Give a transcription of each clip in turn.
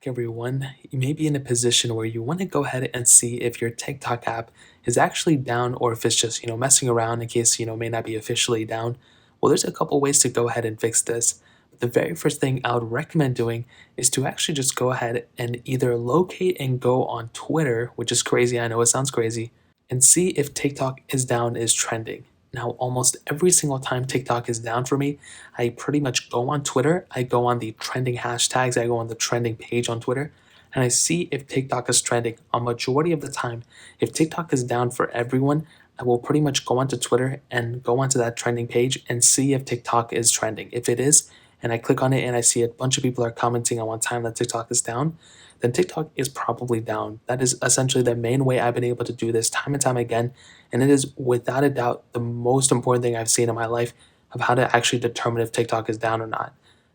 Everyone. You may be in a position where you want to go ahead and see if your TikTok app is actually down or if it's just, messing around in case, may not be officially down. Well, there's a couple ways to go ahead and fix this. The very first thing I would recommend doing is to actually just go ahead and either locate and go on Twitter, which is crazy. I know it sounds crazy, and see if TikTok is down is trending. Now, almost every single time TikTok is down for me, I pretty much go on Twitter, I go on the trending hashtags, I go on the trending page on Twitter, and I see if TikTok is trending. A majority of the time, if TikTok is down for everyone, I will pretty much go onto Twitter and go onto that trending page and see if TikTok is trending. If it is, and I click on it and I see a bunch of people are commenting on one time that TikTok is down, then TikTok is probably down. That is essentially the main way I've been able to do this time and time again. And it is without a doubt the most important thing I've seen in my life of how to actually determine if TikTok is down or not.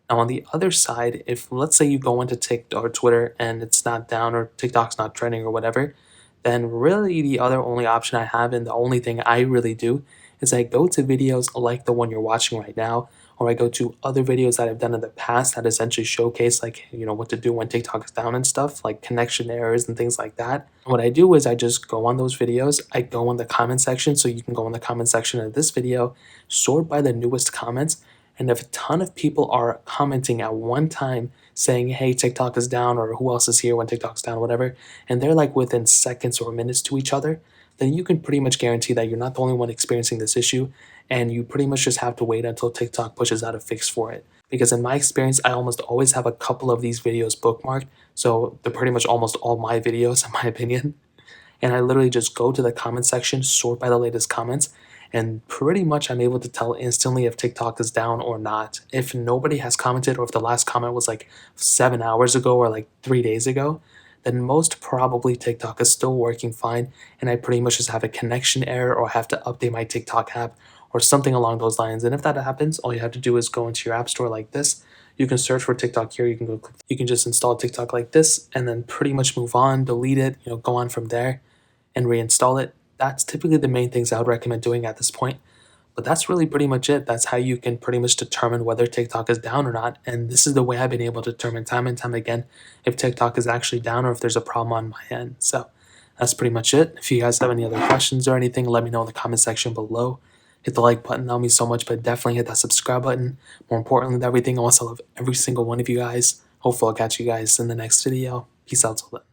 Now, on the other side, if let's say you go into TikTok or Twitter and it's not down or TikTok's not trending or whatever, then really the other only option I have and the only thing I really do is I go to videos like the one you're watching right now, or I go to other videos that I've done in the past that essentially showcase like, what to do when TikTok is down and stuff, like connection errors and things like that. What I do is I just go on those videos, I go in the comment section, so you can go in the comment section of this video, sort by the newest comments, and if a ton of people are commenting at one time saying, hey, TikTok is down, or who else is here when TikTok's down, whatever, and they're like within seconds or minutes to each other, then you can pretty much guarantee that you're not the only one experiencing this issue, and you pretty much just have to wait until TikTok pushes out a fix for it. Because in my experience, I almost always have a couple of these videos bookmarked, so they're pretty much almost all my videos, in my opinion. And I literally just go to the comment section, sort by the latest comments, and pretty much I'm able to tell instantly if TikTok is down or not. If nobody has commented, or if the last comment was like 7 hours ago or like 3 days ago, then most probably TikTok is still working fine, and I pretty much just have a connection error or have to update my TikTok app or something along those lines. And if that happens, all you have to do is go into your app store like this. You can search for TikTok here. You can just install TikTok like this, and then pretty much move on, delete it, go on from there and reinstall it. That's typically the main things I would recommend doing at this point. But that's really pretty much it. That's how you can pretty much determine whether TikTok is down or not. And this is the way I've been able to determine time and time again if TikTok is actually down or if there's a problem on my end. So that's pretty much it. If you guys have any other questions or anything, let me know in the comment section below. Hit the like button, that'll mean so much, but definitely hit that subscribe button. More importantly than everything else, I love every single one of you guys. Hopefully I'll catch you guys in the next video. Peace out till then.